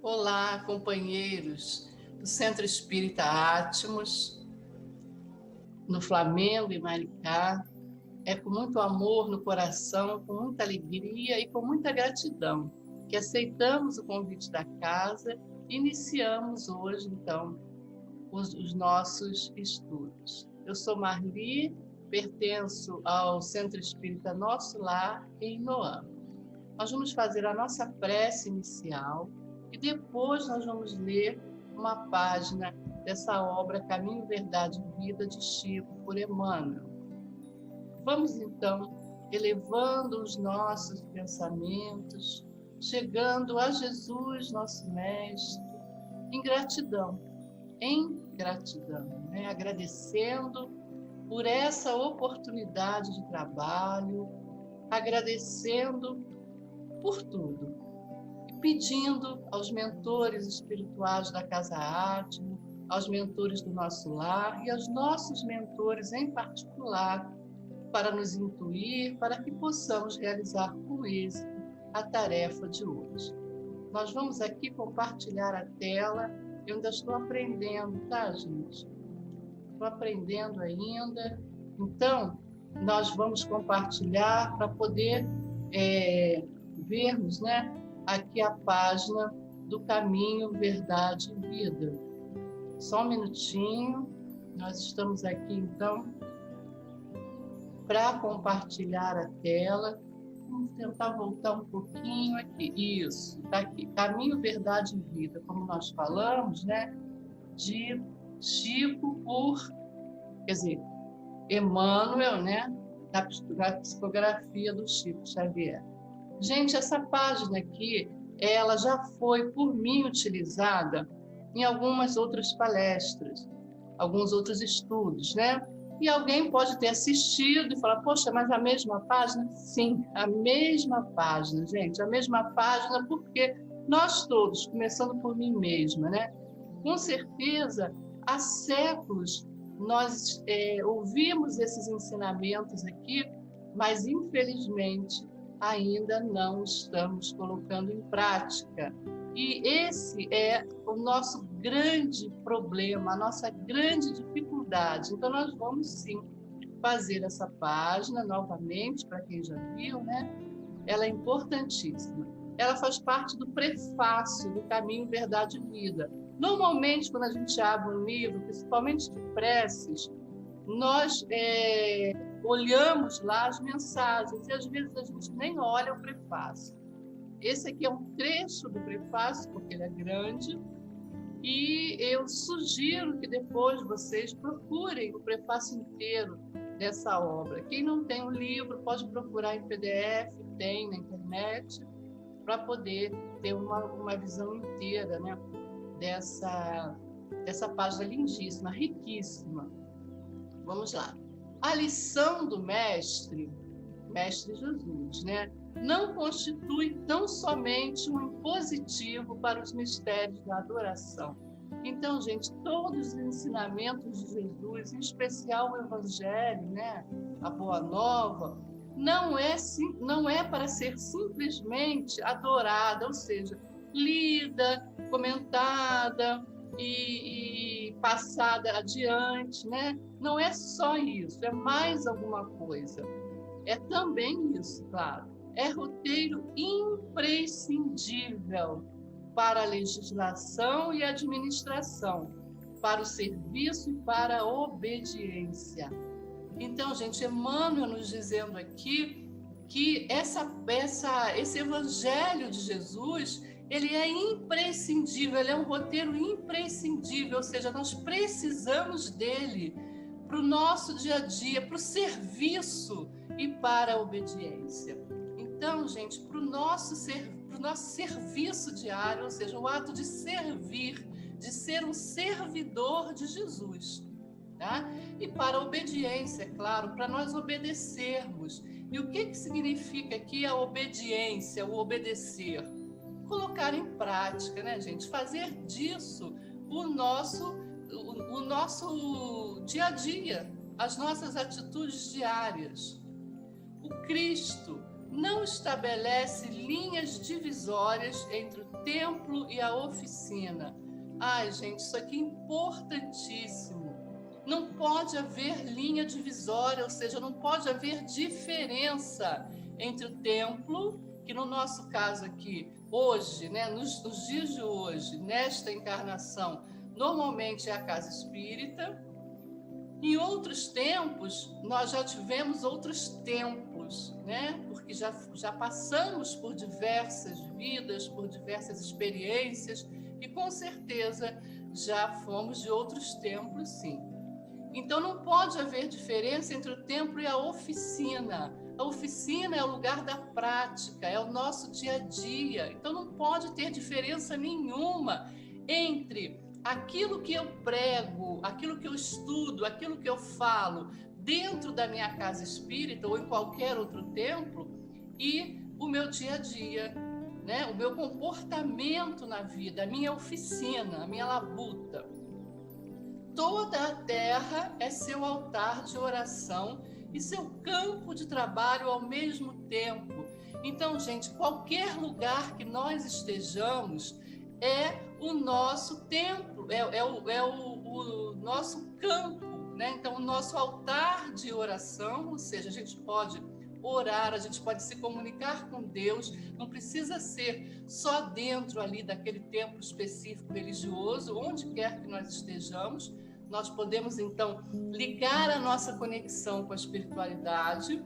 Olá, companheiros do Centro Espírita Átmos, no Flamengo e Maricá. É com muito amor no coração, com muita alegria e com muita gratidão que aceitamos o convite da casa e iniciamos hoje, então, os nossos estudos. Eu sou Marli, pertenço ao Centro Espírita Nosso Lar, em Inoã. Nós vamos fazer a nossa prece inicial e depois nós vamos ler uma página dessa obra Caminho, Verdade e Vida de Chico, por Emmanuel. Vamos então elevando os nossos pensamentos, chegando a Jesus, nosso Mestre, em gratidão, né? Agradecendo por essa oportunidade de trabalho, agradecendo por tudo. Pedindo aos mentores espirituais da Casa Átmos, aos mentores do nosso lar e aos nossos mentores em particular, para nos intuir, para que possamos realizar com êxito a tarefa de hoje. Nós vamos aqui compartilhar a tela. Eu ainda estou aprendendo, tá, gente? Estou aprendendo ainda. Então, nós vamos compartilhar para poder vermos, né? Aqui a página do Caminho, Verdade e Vida. Só um minutinho, nós estamos aqui então para compartilhar a tela. Vamos tentar voltar um pouquinho aqui. Isso, está aqui. Caminho, Verdade e Vida, como nós falamos, né? De Chico Emmanuel, né? Da psicografia do Chico Xavier. Gente, essa página aqui, ela já foi por mim utilizada em algumas outras palestras, alguns outros estudos, né? E alguém pode ter assistido e falar, poxa, mas a mesma página? Sim, a mesma página, gente, a mesma página, porque nós todos, começando por mim mesma, né? Com certeza, há séculos nós ouvimos esses ensinamentos aqui, mas infelizmente ainda não estamos colocando em prática. E esse é o nosso grande problema, a nossa grande dificuldade. Então, nós vamos, sim, fazer essa página novamente, para quem já viu, né? Ela é importantíssima. Ela faz parte do prefácio do Caminho, Verdade e Vida. Normalmente, quando a gente abre um livro, principalmente de preces, nós olhamos lá as mensagens e às vezes a gente nem olha o prefácio. Esse aqui é um trecho do prefácio, porque ele é grande, e eu sugiro que depois vocês procurem o prefácio inteiro dessa obra. Quem não tem o livro pode procurar em PDF, tem na internet, para poder ter uma visão inteira, né, dessa página lindíssima, riquíssima. Vamos lá. A lição do Mestre Jesus, né, não constitui tão somente um impositivo para os mistérios da adoração. Então, gente, todos os ensinamentos de Jesus, em especial o Evangelho, né, a Boa Nova, não é para ser simplesmente adorada, ou seja, lida, comentada e passada adiante, né? Não é só isso, é mais alguma coisa. É também isso, claro. É roteiro imprescindível para a legislação e administração, para o serviço e para a obediência. Então, gente, Emmanuel nos dizendo aqui que esse Evangelho de Jesus, ele é imprescindível, ele é um roteiro imprescindível, ou seja, nós precisamos dele para o nosso dia a dia, para o serviço e para a obediência. Então, gente, para o nosso serviço diário, ou seja, o ato de servir, de ser um servidor de Jesus, tá? E para a obediência, é claro, para nós obedecermos. E o que significa aqui a obediência, o obedecer? Colocar em prática, né, gente? Fazer disso o nosso dia a dia, as nossas atitudes diárias. O Cristo não estabelece linhas divisórias entre o templo e a oficina. Ai, gente, isso aqui é importantíssimo. Não pode haver linha divisória, ou seja, não pode haver diferença entre o templo, que no nosso caso aqui, hoje, né, nos dias de hoje, nesta encarnação, normalmente é a casa espírita. Em outros tempos, nós já tivemos outros templos, né? Porque já passamos por diversas vidas, por diversas experiências, e com certeza já fomos de outros templos, sim. Então não pode haver diferença entre o templo e a oficina. A oficina é o lugar da prática, é o nosso dia a dia. Então não pode ter diferença nenhuma entre aquilo que eu prego, aquilo que eu estudo, aquilo que eu falo dentro da minha casa espírita ou em qualquer outro templo e o meu dia a dia, né? O meu comportamento na vida, a minha oficina, a minha labuta. Toda a terra é seu altar de oração e seu campo de trabalho ao mesmo tempo. Então, gente, qualquer lugar que nós estejamos é o nosso templo, é o nosso campo, né? Então, o nosso altar de oração, ou seja, a gente pode orar, a gente pode se comunicar com Deus, não precisa ser só dentro ali daquele templo específico religioso, onde quer que nós estejamos. Nós podemos, então, ligar a nossa conexão com a espiritualidade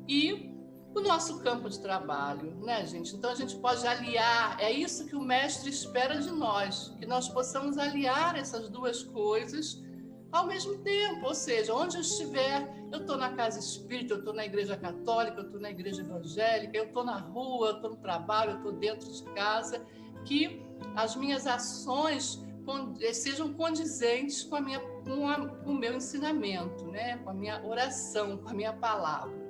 e o nosso campo de trabalho, né, gente? Então, a gente pode aliar, é isso que o mestre espera de nós, que nós possamos aliar essas duas coisas ao mesmo tempo, ou seja, onde eu estiver, eu estou na casa espírita, eu estou na igreja católica, eu estou na igreja evangélica, eu estou na rua, eu estou no trabalho, eu estou dentro de casa, que as minhas ações sejam condizentes com o meu ensinamento, né? Com a minha oração, com a minha palavra.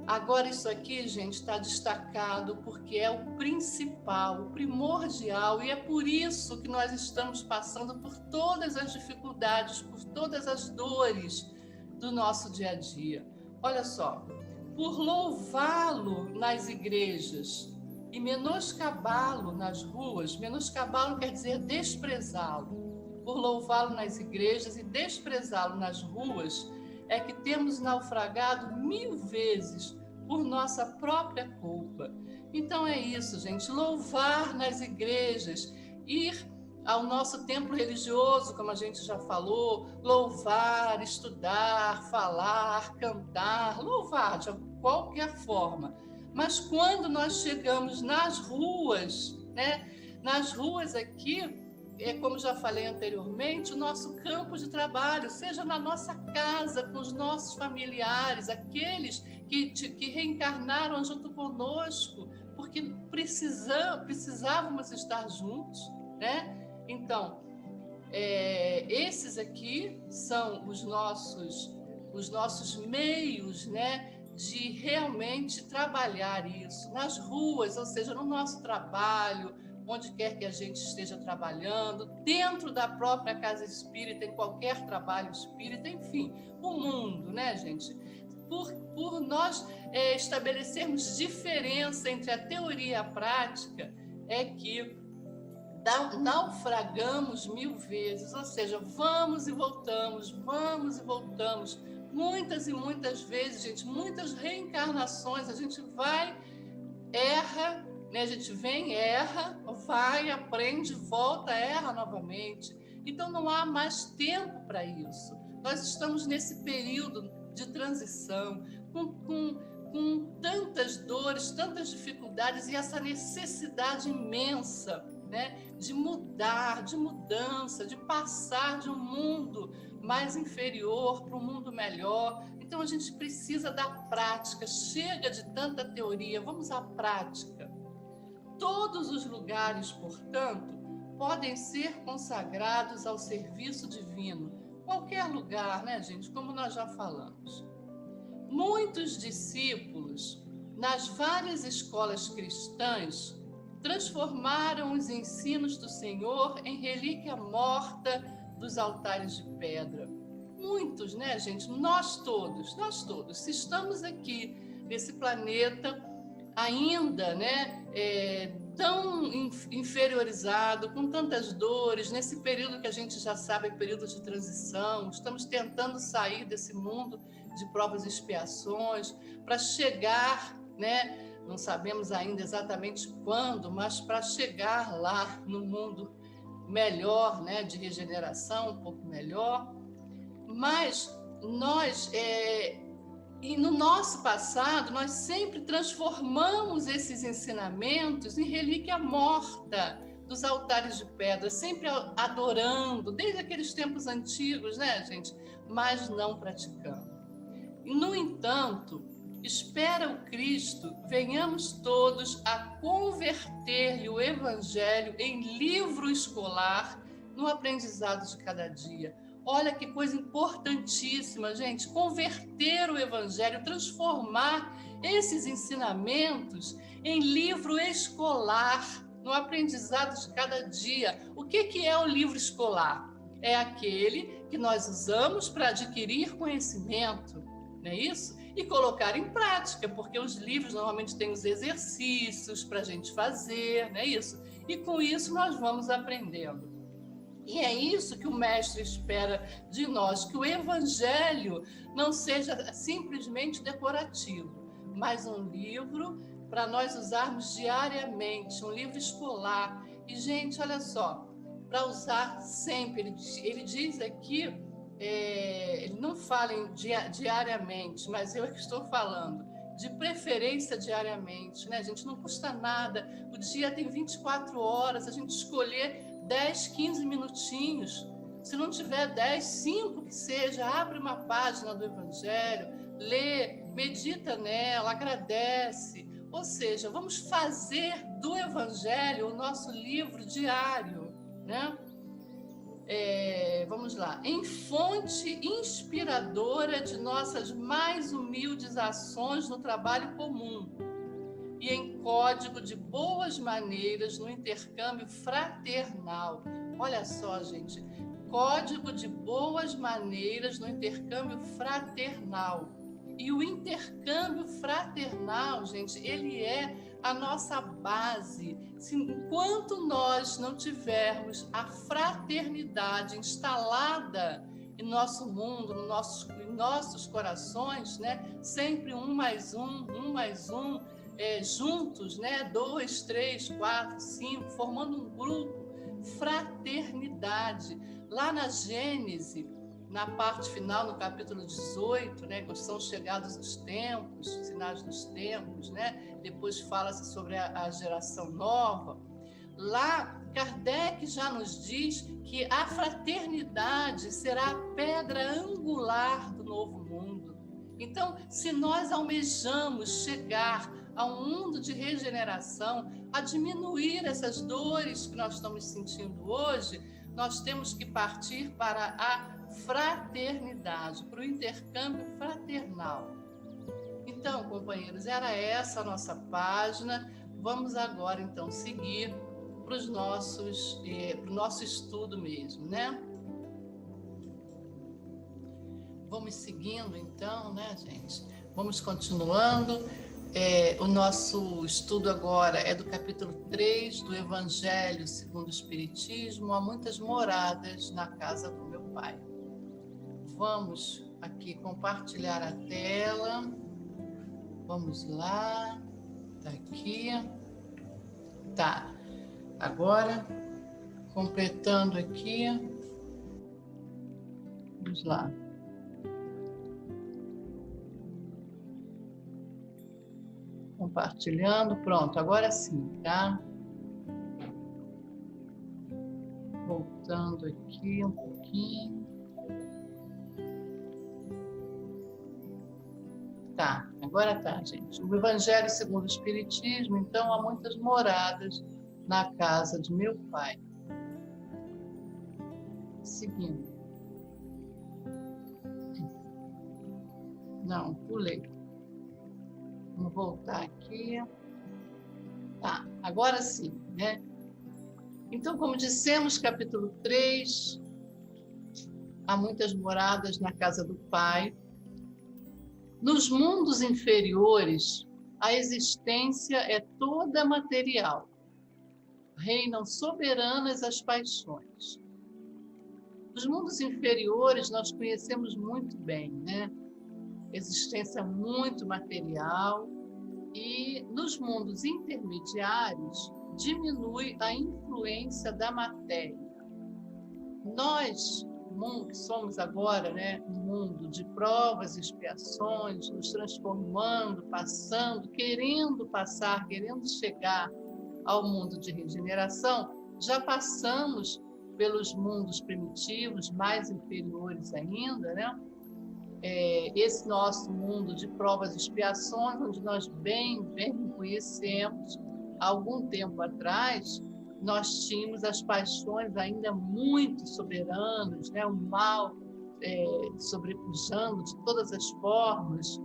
Agora, isso aqui, gente, está destacado porque é o principal, o primordial, e é por isso que nós estamos passando por todas as dificuldades, por todas as dores do nosso dia a dia. Olha só, por louvá-lo nas igrejas e menoscabá-lo nas ruas, menoscabá-lo quer dizer desprezá-lo. Por louvá-lo nas igrejas e desprezá-lo nas ruas, é que temos naufragado 1000 vezes por nossa própria culpa. Então é isso, gente, louvar nas igrejas, ir ao nosso templo religioso, como a gente já falou, louvar, estudar, falar, cantar, louvar de qualquer forma. Mas quando nós chegamos nas ruas, né? Nas ruas aqui, como já falei anteriormente, o nosso campo de trabalho, seja na nossa casa, com os nossos familiares, aqueles que reencarnaram junto conosco, porque precisávamos estar juntos, né? Então, esses aqui são os nossos meios, né, de realmente trabalhar isso nas ruas, ou seja, no nosso trabalho, onde quer que a gente esteja trabalhando, dentro da própria casa espírita, em qualquer trabalho espírita, enfim, o mundo, né, gente? Por nós estabelecermos diferença entre a teoria e a prática, é que naufragamos 1000 vezes, ou seja, vamos e voltamos, muitas e muitas vezes, gente, muitas reencarnações, a gente vai, erra, né? A gente vem, erra, vai, aprende, volta, erra novamente. Então não há mais tempo para isso. Nós estamos nesse período de transição, com tantas dores, tantas dificuldades e essa necessidade imensa, né, de mudar, de mudança, de passar de um mundo mais inferior para um mundo melhor. Então a gente precisa da prática, chega de tanta teoria, vamos à prática. Todos os lugares, portanto, podem ser consagrados ao serviço divino. Qualquer lugar, né, gente? Como nós já falamos. Muitos discípulos, nas várias escolas cristãs, transformaram os ensinos do Senhor em relíquia morta dos altares de pedra. Muitos, né, gente? Nós todos, se estamos aqui nesse planeta, ainda, né, tão inferiorizado, com tantas dores, nesse período que a gente já sabe, é período de transição, estamos tentando sair desse mundo de provas e expiações, para chegar, né, não sabemos ainda exatamente quando, mas para chegar lá no mundo melhor, né, de regeneração, um pouco melhor. Mas nós, e no nosso passado, nós sempre transformamos esses ensinamentos em relíquia morta dos altares de pedra, sempre adorando, desde aqueles tempos antigos, né, gente? Mas não praticando. E, no entanto, espera o Cristo, venhamos todos a converter-lhe o Evangelho em livro escolar no aprendizado de cada dia. Olha que coisa importantíssima, gente, converter o Evangelho, transformar esses ensinamentos em livro escolar, no aprendizado de cada dia. O que é o livro escolar? É aquele que nós usamos para adquirir conhecimento, não é isso? E colocar em prática, porque os livros normalmente têm os exercícios para a gente fazer, não é isso? E com isso nós vamos aprendendo. E é isso que o Mestre espera de nós, que o Evangelho não seja simplesmente decorativo, mas um livro para nós usarmos diariamente, um livro escolar. E, gente, olha só, para usar sempre, ele diz aqui, ele não fala diariamente, mas eu é que estou falando, de preferência diariamente, né, gente? Não custa nada, o dia tem 24 horas, a gente escolher 10, 15 minutinhos, se não tiver 10, 5 que seja, abre uma página do Evangelho, lê, medita nela, agradece. Ou seja, vamos fazer do Evangelho o nosso livro diário, né? Vamos lá. Em fonte inspiradora de nossas mais humildes ações no trabalho comum, e em código de boas maneiras no intercâmbio fraternal. Olha só, gente, código de boas maneiras no intercâmbio fraternal. E o intercâmbio fraternal, gente, ele é a nossa base. Enquanto nós não tivermos a fraternidade instalada em nosso mundo, em nossos corações, né? Sempre um mais um, juntos, né? 2, 3, 4, 5, formando um grupo, fraternidade. Lá na Gênese, na parte final, no capítulo 18, né? Que são chegados os tempos, sinais dos tempos, né? Depois fala-se sobre a geração nova. Lá, Kardec já nos diz que a fraternidade será a pedra angular do novo mundo. Então, se nós almejamos chegar a um mundo de regeneração, a diminuir essas dores que nós estamos sentindo hoje, nós temos que partir para a fraternidade, para o intercâmbio fraternal. Então, companheiros, era essa a nossa página. Vamos agora, então, seguir para o nosso estudo mesmo, né? Vamos seguindo, então, né, gente? Vamos continuando. O nosso estudo agora é do capítulo 3 do Evangelho segundo o Espiritismo. Há muitas moradas na casa do meu Pai. Vamos aqui compartilhar a tela. Vamos lá. Está aqui. Tá. Agora, completando aqui. Vamos lá. Compartilhando, pronto, agora sim, tá? Voltando aqui um pouquinho. Tá, agora tá, gente. O Evangelho segundo o Espiritismo, então, há muitas moradas na casa de meu Pai. Seguindo. Não, pulei. Vamos voltar aqui. Tá, agora sim, né? Então, como dissemos, capítulo 3, há muitas moradas na casa do Pai. Nos mundos inferiores, a existência é toda material. Reinam soberanas as paixões. Os mundos inferiores nós conhecemos muito bem, né? Existência muito material, e nos mundos intermediários diminui a influência da matéria. Nós, que somos agora, né, um mundo de provas e expiações, nos transformando, passando, querendo passar, querendo chegar ao mundo de regeneração, já passamos pelos mundos primitivos, mais inferiores ainda, né? Esse nosso mundo de provas e expiações, onde nós bem conhecemos, há algum tempo atrás, nós tínhamos as paixões ainda muito soberanas, né? O mal sobrepujando de todas as formas.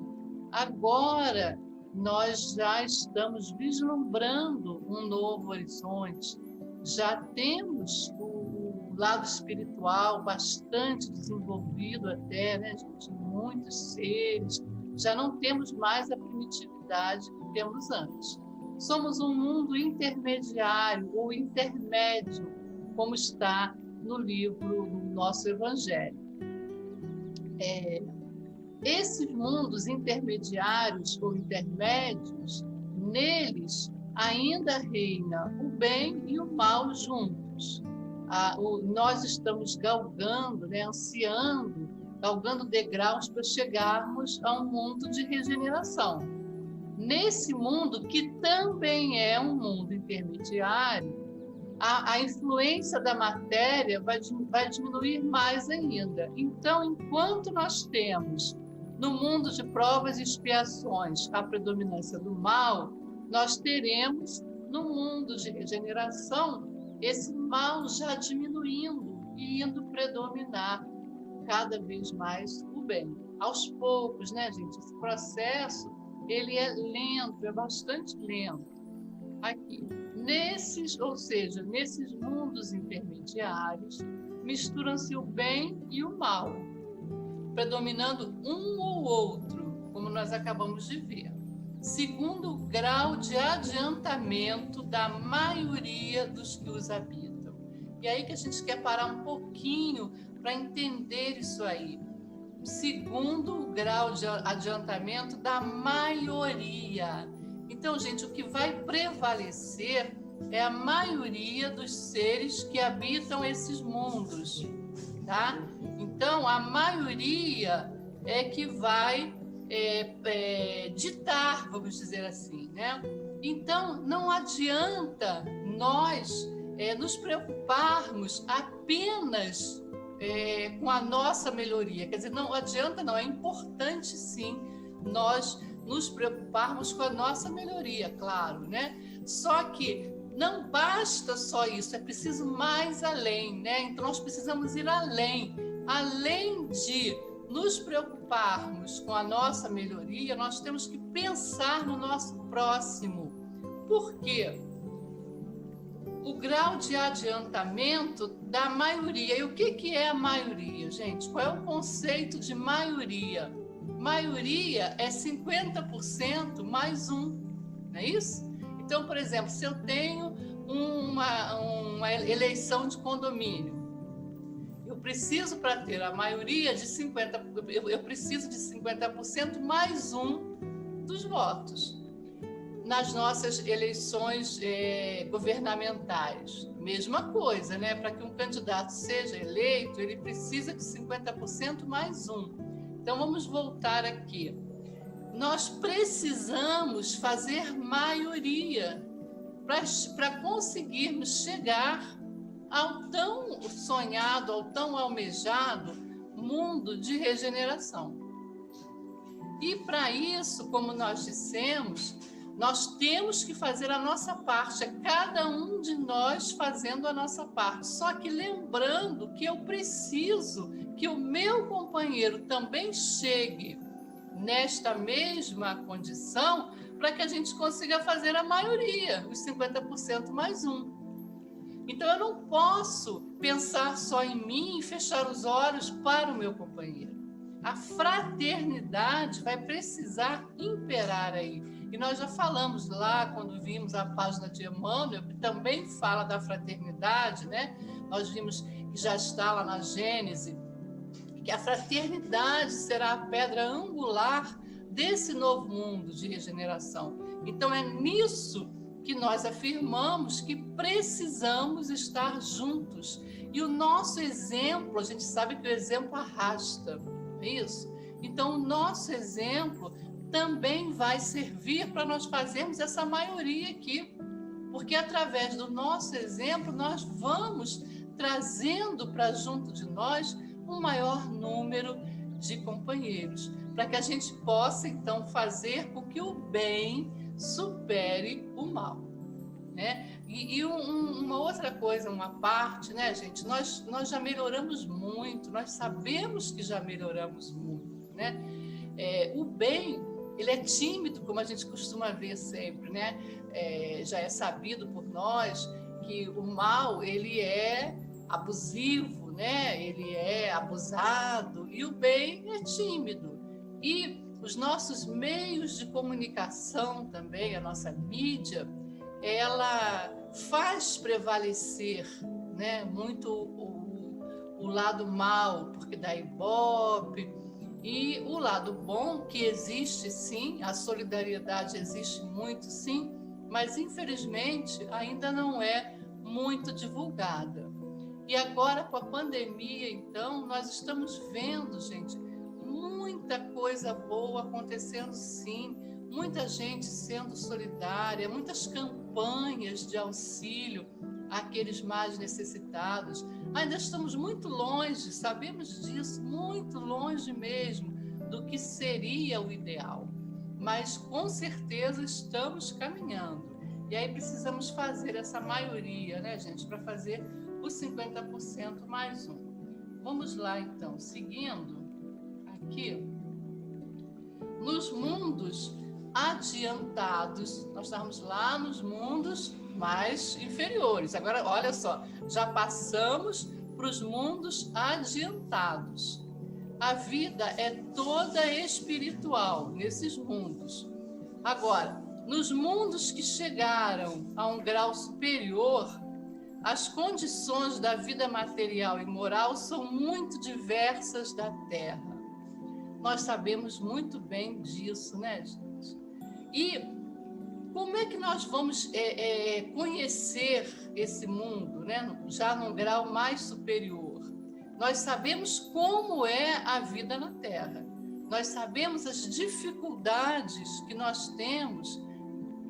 Agora, nós já estamos vislumbrando um novo horizonte, já temos o lado espiritual bastante desenvolvido até, né, gente? Muitos seres, já não temos mais a primitividade que temos antes. Somos um mundo intermediário ou intermédio, como está no livro do nosso Evangelho. Esses mundos intermediários ou intermédios, neles ainda reina o bem e o mal juntos. Nós estamos galgando, né, ansiando, galgando degraus para chegarmos a um mundo de regeneração. Nesse mundo, que também é um mundo intermediário, a influência da matéria vai diminuir mais ainda. Então, enquanto nós temos no mundo de provas e expiações a predominância do mal, nós teremos no mundo de regeneração esse mal já diminuindo e indo predominar cada vez mais o bem. Aos poucos, né, gente? Esse processo, ele é lento, é bastante lento. Aqui, nesses mundos intermediários, misturam-se o bem e o mal, predominando um ou outro, como nós acabamos de ver, segundo o grau de adiantamento da maioria dos que os habitam. E aí que a gente quer parar um pouquinho para entender isso aí. Segundo o grau de adiantamento da maioria. Então, gente, o que vai prevalecer é a maioria dos seres que habitam esses mundos, tá? Então, a maioria é que vai ditar, vamos dizer assim, né? Então, não adianta nós nos preocuparmos apenas com a nossa melhoria. Quer dizer, não adianta, não, é importante sim nós nos preocuparmos com a nossa melhoria, claro, né? Só que não basta só isso, é preciso mais além, né? Então nós precisamos ir além de nos preocuparmos com a nossa melhoria, nós temos que pensar no nosso próximo. Por quê? O grau de adiantamento da maioria. E o que é a maioria, gente? Qual é o conceito de maioria? Maioria é 50% mais um, não é isso? Então, por exemplo, se eu tenho uma eleição de condomínio, eu preciso, para ter a maioria de 50%, eu preciso de 50% mais um dos votos. Nas nossas eleições governamentais, mesma coisa, né? Para que um candidato seja eleito, ele precisa de 50% mais um. Então, vamos voltar aqui. Nós precisamos fazer maioria para conseguirmos chegar ao tão sonhado, ao tão almejado mundo de regeneração. E para isso, como nós dissemos, nós temos que fazer a nossa parte, é cada um de nós fazendo a nossa parte. Só que lembrando que eu preciso que o meu companheiro também chegue nesta mesma condição para que a gente consiga fazer a maioria, os 50% mais um. Então, eu não posso pensar só em mim e fechar os olhos para o meu companheiro. A fraternidade vai precisar imperar aí. E nós já falamos lá, quando vimos a página de Emmanuel, que também fala da fraternidade, né? Nós vimos que já está lá na Gênese, que a fraternidade será a pedra angular desse novo mundo de regeneração. Então, é nisso que nós afirmamos que precisamos estar juntos. E o nosso exemplo, a gente sabe que o exemplo arrasta, não é isso? Então, o nosso exemplo também vai servir para nós fazermos essa maioria aqui, porque através do nosso exemplo nós vamos trazendo para junto de nós um maior número de companheiros, para que a gente possa então fazer com que o bem supere o mal, né? E uma outra coisa, uma parte, né, gente? Nós já melhoramos muito, nós sabemos que já melhoramos muito, né? O bem, ele é tímido, como a gente costuma ver sempre, né? Já é sabido por nós que o mal, ele é abusivo, né? Ele é abusado, e o bem é tímido. E os nossos meios de comunicação também, a nossa mídia, ela faz prevalecer, né, muito o lado mal, porque dá ibope, e o lado bom, que existe sim, a solidariedade existe muito sim, mas infelizmente ainda não é muito divulgada. E agora, com a pandemia, então, nós estamos vendo, gente, muita coisa boa acontecendo sim, muita gente sendo solidária, muitas campanhas de auxílio àqueles mais necessitados. Ainda estamos muito longe, sabemos disso, muito longe mesmo do que seria o ideal, mas com certeza estamos caminhando. E aí precisamos fazer essa maioria, né, gente, para fazer os 50% mais um. Vamos lá, então, seguindo aqui. Nos mundos adiantados, nós estamos lá nos mundos mais inferiores. Agora, olha só, já passamos para os mundos adiantados. A vida é toda espiritual nesses mundos. Agora, nos mundos que chegaram a um grau superior, as condições da vida material e moral são muito diversas da Terra. Nós sabemos muito bem disso, né, gente? E como é que nós vamos conhecer esse mundo, né, já num grau mais superior? Nós sabemos como é a vida na Terra. Nós sabemos as dificuldades que nós temos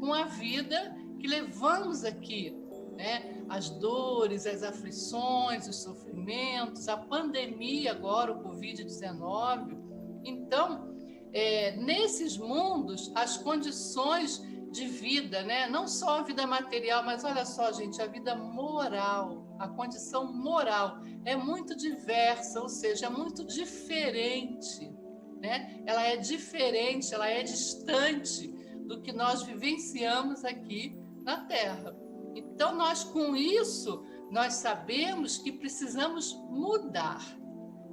com a vida que levamos aqui, né? As dores, as aflições, os sofrimentos, a pandemia agora, o Covid-19. Então, nesses mundos, as condições de vida, né? Não só a vida material, mas olha só, gente, a vida moral, a condição moral é muito diversa, ou seja, é muito diferente, né? Ela é diferente, ela é distante do que nós vivenciamos aqui na Terra. Então, nós com isso, nós sabemos que precisamos mudar.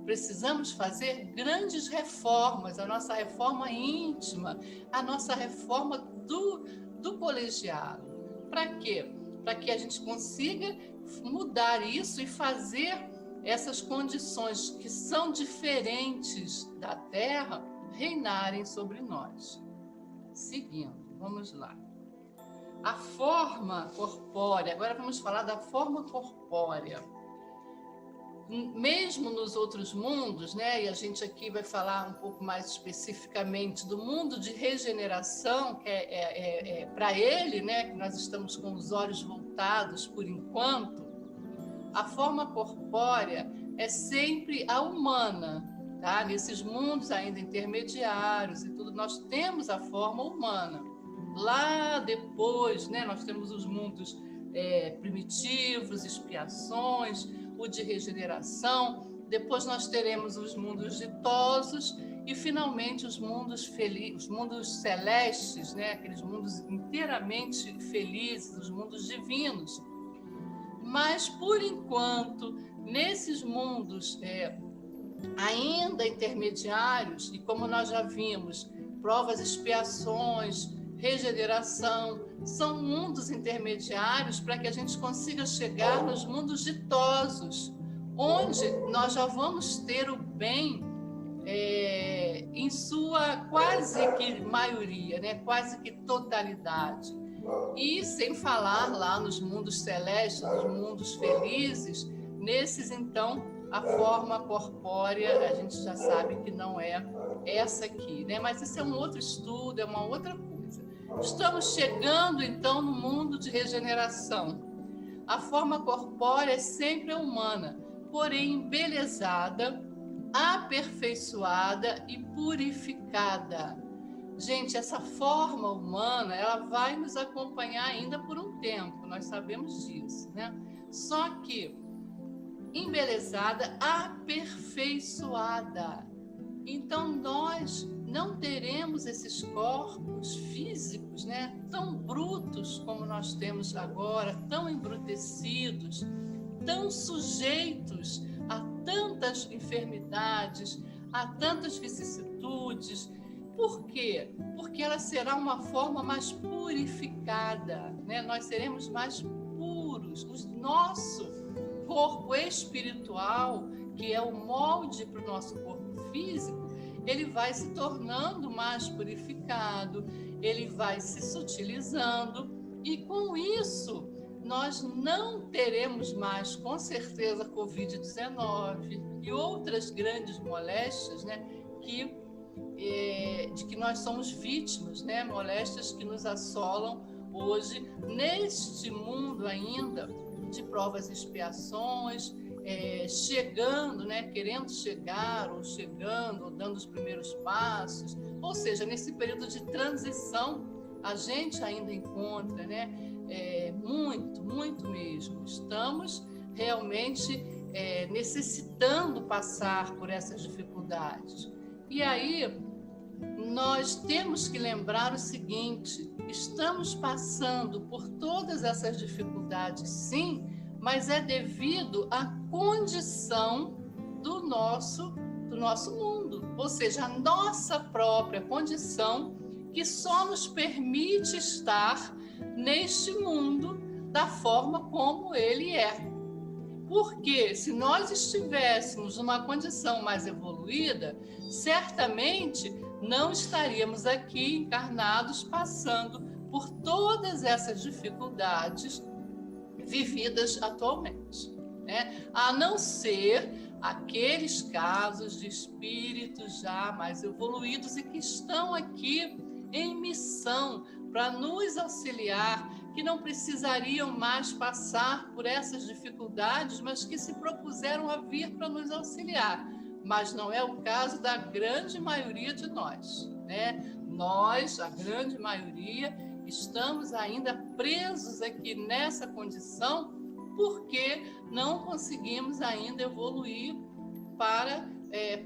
Precisamos fazer grandes reformas, a nossa reforma íntima, a nossa reforma do colegiado. Para quê? Para que a gente consiga mudar isso e fazer essas condições que são diferentes da Terra reinarem sobre nós. Seguindo, vamos lá. A forma corpórea, agora vamos falar da forma corpórea. Mesmo nos outros mundos, né, e a gente aqui vai falar um pouco mais especificamente do mundo de regeneração, que é para ele, né, que nós estamos com os olhos voltados por enquanto, a forma corpórea é sempre a humana, tá? Nesses mundos ainda intermediários e tudo, nós temos a forma humana. Lá depois, né, nós temos os mundos primitivos, expiações, o de regeneração, depois nós teremos os mundos ditosos e, finalmente, os mundos felizes, os mundos celestes, né? Aqueles mundos inteiramente felizes, os mundos divinos. Mas, por enquanto, nesses mundos ainda intermediários, e como nós já vimos, provas, expiações, regeneração, são mundos intermediários para que a gente consiga chegar nos mundos ditosos, onde nós já vamos ter o bem em sua quase que maioria, né? Quase que totalidade. E sem falar lá nos mundos celestes, nos mundos felizes, nesses então a forma corpórea a gente já sabe que não é essa aqui, né? Mas isso é um outro estudo, é uma outra coisa. Estamos chegando então no mundo de regeneração. A forma corpórea é sempre humana, porém embelezada, aperfeiçoada e purificada. Gente, essa forma humana, ela vai nos acompanhar ainda por um tempo, nós sabemos disso, né? Só que embelezada, aperfeiçoada. Então, nós não teremos esses corpos físicos, né, tão brutos como nós temos agora, tão embrutecidos, tão sujeitos a tantas enfermidades, a tantas vicissitudes. Por quê? Porque ela será uma forma mais purificada, né? Nós seremos mais puros. O nosso corpo espiritual, que é o molde para o nosso corpo físico, ele vai se tornando mais purificado, ele vai se sutilizando, e com isso nós não teremos mais, com certeza, Covid-19 e outras grandes moléstias, né, de que nós somos vítimas, né, moléstias que nos assolam hoje, neste mundo ainda de provas e expiações, chegando, né, querendo chegar, ou chegando, ou dando os primeiros passos. Ou seja, nesse período de transição, a gente ainda encontra, né, muito, muito mesmo. Estamos realmente necessitando passar por essas dificuldades. E aí, nós temos que lembrar o seguinte: estamos passando por todas essas dificuldades, sim, mas é devido à condição do nosso mundo, ou seja, a nossa própria condição, que só nos permite estar neste mundo da forma como ele é. Porque se nós estivéssemos numa condição mais evoluída, certamente não estaríamos aqui encarnados passando por todas essas dificuldades vividas atualmente, né? A não ser aqueles casos de espíritos já mais evoluídos e que estão aqui em missão para nos auxiliar, que não precisariam mais passar por essas dificuldades, mas que se propuseram a vir para nos auxiliar. Mas não é o caso da grande maioria de nós, né? Nós, a grande maioria, estamos ainda presos aqui nessa condição porque não conseguimos ainda evoluir para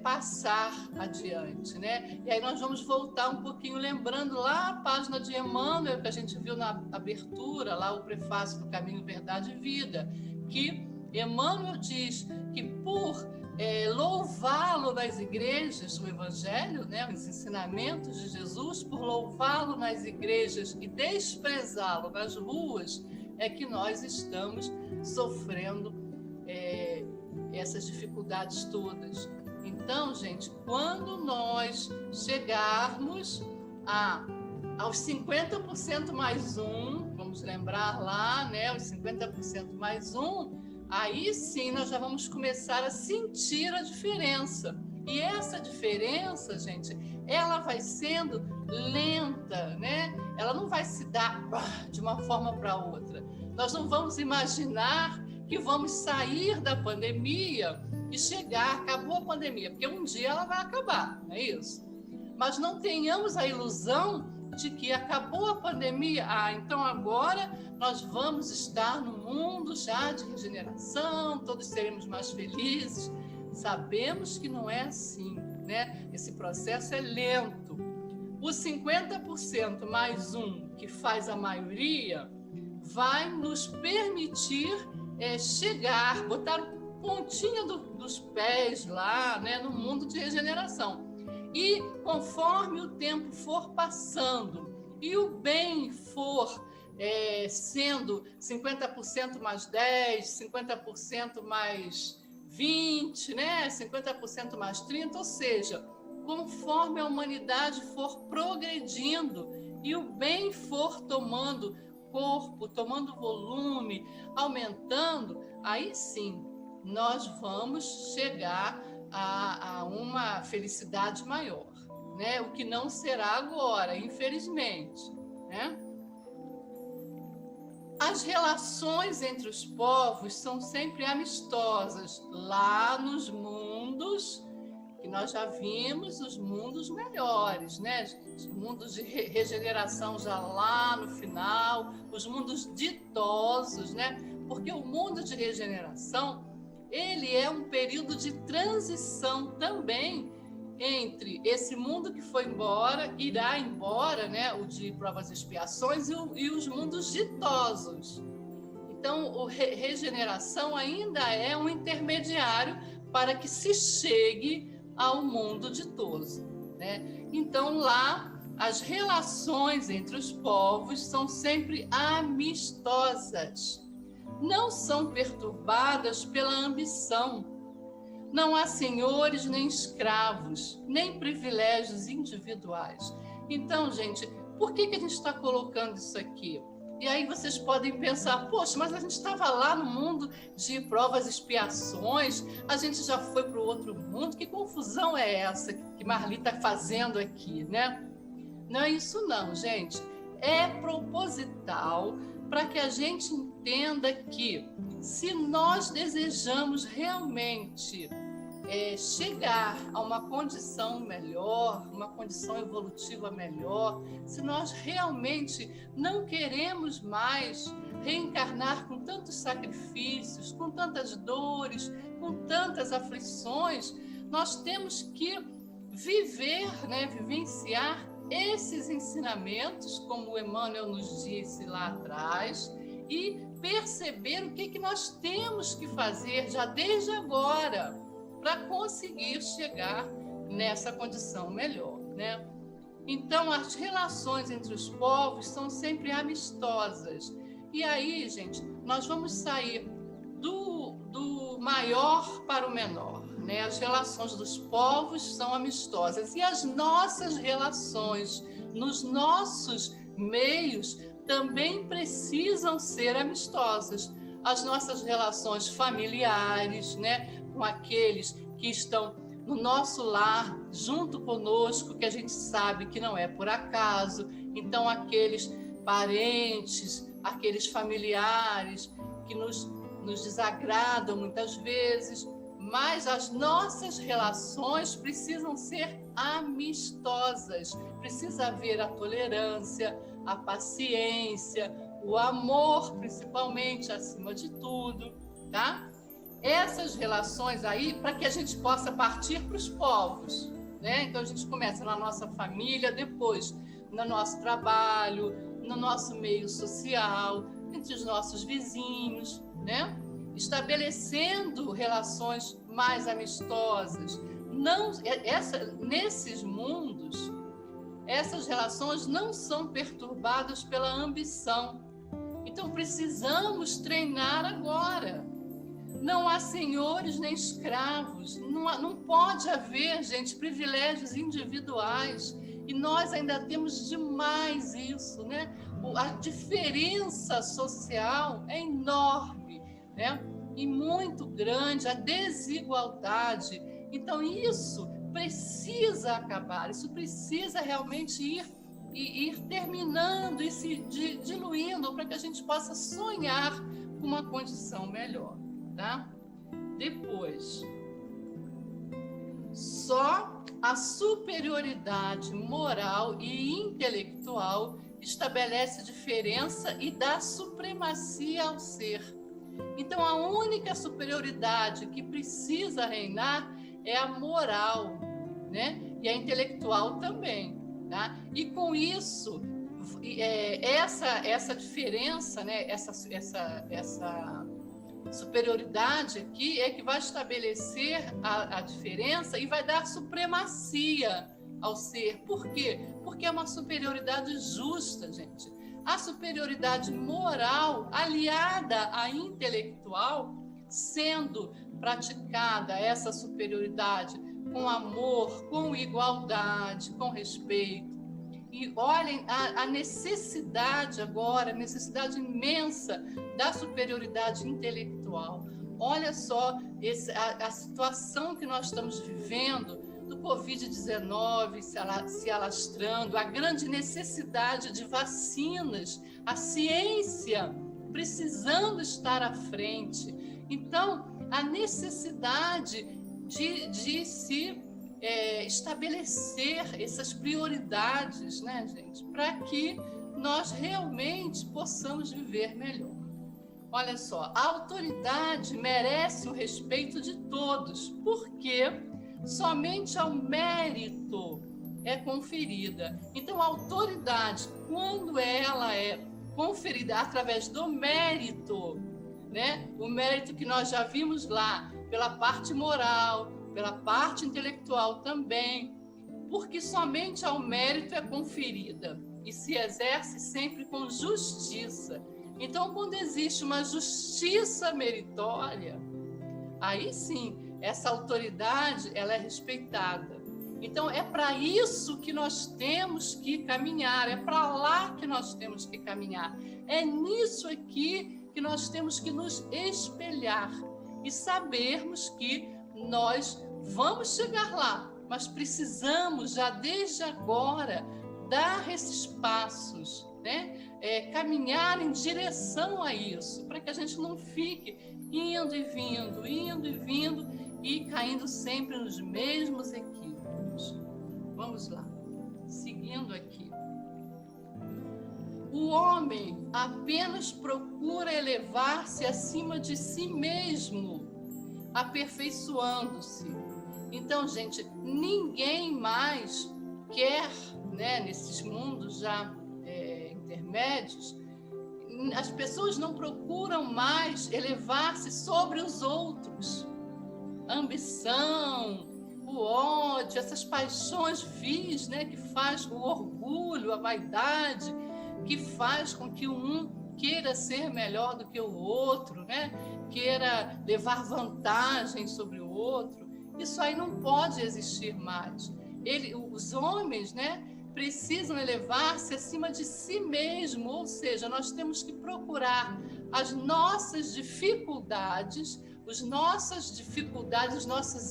passar adiante, né? E aí nós vamos voltar um pouquinho, lembrando lá a página de Emmanuel, que a gente viu na abertura, lá o prefácio do Caminho, Verdade e Vida, que Emmanuel diz que por louvá-lo nas igrejas, o Evangelho, né, os ensinamentos de Jesus, por louvá-lo nas igrejas e desprezá-lo nas ruas, é que nós estamos sofrendo essas dificuldades todas. Então, gente, quando nós chegarmos aos 50% mais um, vamos lembrar lá, né, os 50% mais um, aí sim nós já vamos começar a sentir a diferença. E essa diferença, gente, ela vai sendo lenta, né? Ela não vai se dar de uma forma para outra. Nós não vamos imaginar que vamos sair da pandemia e chegar, acabou a pandemia, porque um dia ela vai acabar, não é isso? Mas não tenhamos a ilusão de que acabou a pandemia, então agora nós vamos estar no mundo já de regeneração, todos seremos mais felizes. Sabemos que não é assim, né? Esse processo é lento. Os 50% mais um, que faz a maioria, vai nos permitir chegar, botar pontinha dos pés lá, né, no mundo de regeneração. E conforme o tempo for passando e o bem for sendo 50% mais 10, 50% mais 20, né? 50% mais 30, ou seja, conforme a humanidade for progredindo e o bem for tomando corpo, tomando volume, aumentando, aí sim nós vamos chegar a uma felicidade maior, né? O que não será agora, infelizmente, né? As relações entre os povos são sempre amistosas lá nos mundos que nós já vimos, os mundos melhores, né? Os mundos de regeneração já lá no final, os mundos ditosos, né? Porque o mundo de regeneração, ele é um período de transição também entre esse mundo que foi embora, irá embora, né? O de provas e expiações e os mundos ditosos. Então, a regeneração ainda é um intermediário para que se chegue ao mundo ditoso, né? Então, lá, as relações entre os povos são sempre amistosas, não são perturbadas pela ambição. Não há senhores nem escravos, nem privilégios individuais. Então, gente, por que a gente está colocando isso aqui? E aí vocês podem pensar, poxa, mas a gente estava lá no mundo de provas e expiações, a gente já foi para o outro mundo, que confusão é essa que Marli está fazendo aqui, né? Não é isso não, gente. É proposital para que a gente entenda que se nós desejamos realmente chegar a uma condição melhor, uma condição evolutiva melhor, se nós realmente não queremos mais reencarnar com tantos sacrifícios, com tantas dores, com tantas aflições, nós temos que viver, né, vivenciar esses ensinamentos, como o Emmanuel nos disse lá atrás, e perceber o que nós temos que fazer já desde agora, para conseguir chegar nessa condição melhor, né? Então, as relações entre os povos são sempre amistosas. E aí, gente, nós vamos sair do maior para o menor, né? As relações dos povos são amistosas. E as nossas relações nos nossos meios também precisam ser amistosas. As nossas relações familiares, né? Com aqueles que estão no nosso lar, junto conosco, que a gente sabe que não é por acaso. Então, aqueles parentes, aqueles familiares que nos desagradam muitas vezes, mas as nossas relações precisam ser amistosas. Precisa haver a tolerância, a paciência, o amor, principalmente, acima de tudo, tá? Essas relações aí, para que a gente possa partir para os povos, né? Então, a gente começa na nossa família, depois no nosso trabalho, no nosso meio social, entre os nossos vizinhos, né? Estabelecendo relações mais amistosas. Nesses mundos, essas relações não são perturbadas pela ambição. Então, precisamos treinar agora. Não há senhores nem escravos, não pode haver, gente, privilégios individuais. E nós ainda temos demais isso, né? A diferença social é enorme, né? E muito grande, a desigualdade. Então, isso precisa acabar, isso precisa realmente ir terminando e se diluindo para que a gente possa sonhar com uma condição melhor. Tá? Depois, só a superioridade moral e intelectual estabelece diferença e dá supremacia ao ser. Então, a única superioridade que precisa reinar é a moral, né? E a intelectual também, tá? E com isso, essa diferença, né? Essa superioridade aqui é que vai estabelecer a diferença e vai dar supremacia ao ser. Por quê? Porque é uma superioridade justa, gente. A superioridade moral aliada à intelectual, sendo praticada essa superioridade com amor, com igualdade, com respeito. E olhem a necessidade agora, a necessidade imensa da superioridade intelectual. Olha só a situação que nós estamos vivendo do Covid-19 se alastrando, a grande necessidade de vacinas, a ciência precisando estar à frente. Então, a necessidade de se estabelecer essas prioridades, né, gente, para que nós realmente possamos viver melhor. Olha só, a autoridade merece o respeito de todos, porque somente ao mérito é conferida. Então, a autoridade, quando ela é conferida através do mérito, né? O mérito que nós já vimos lá, pela parte moral, pela parte intelectual também, porque somente ao mérito é conferida e se exerce sempre com justiça. Então, quando existe uma justiça meritória, aí sim, essa autoridade ela é respeitada. Então, é para isso que nós temos que caminhar, é para lá que nós temos que caminhar. É nisso aqui que nós temos que nos espelhar e sabermos que nós vamos chegar lá, mas precisamos já desde agora dar esses passos, né? Caminhar em direção a isso, para que a gente não fique indo e vindo e caindo sempre nos mesmos equívocos. Vamos lá, seguindo aqui. O homem apenas procura elevar-se acima de si mesmo, aperfeiçoando-se. Então, gente, ninguém mais quer, né, nesses mundos já intermédios, as pessoas não procuram mais elevar-se sobre os outros. A ambição, o ódio, essas paixões vis, né, que faz o orgulho, a vaidade, que faz com que um queira ser melhor do que o outro, né? Queira levar vantagem sobre o outro. Isso aí não pode existir mais. Os homens, né, precisam elevar-se acima de si mesmo, ou seja, nós temos que procurar as nossas dificuldades, os nossos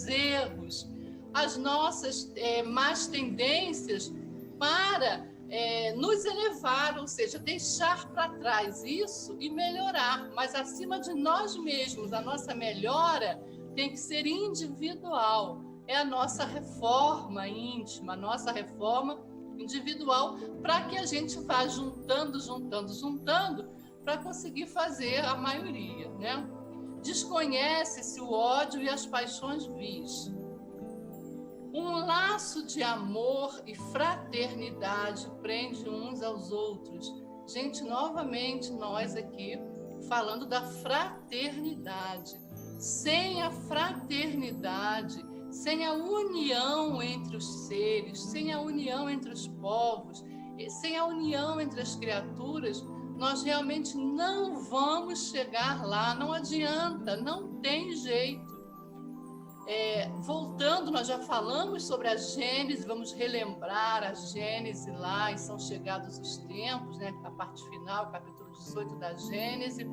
erros, as nossas más tendências para nos elevar, ou seja, deixar para trás isso e melhorar. Mas acima de nós mesmos, a nossa melhora tem que ser individual. É a nossa reforma íntima, a nossa reforma individual, para que a gente vá juntando, para conseguir fazer a maioria, né? Desconhece-se o ódio e as paixões vis. Um laço de amor e fraternidade prende uns aos outros. Gente, novamente nós aqui falando da fraternidade. Sem a fraternidade, sem a união entre os seres, sem a união entre os povos, sem a união entre as criaturas, nós realmente não vamos chegar lá, não adianta, não tem jeito. Voltando, nós já falamos sobre a Gênese, vamos relembrar a Gênese lá, e são chegados os tempos, né? A parte final, capítulo 18 da Gênese,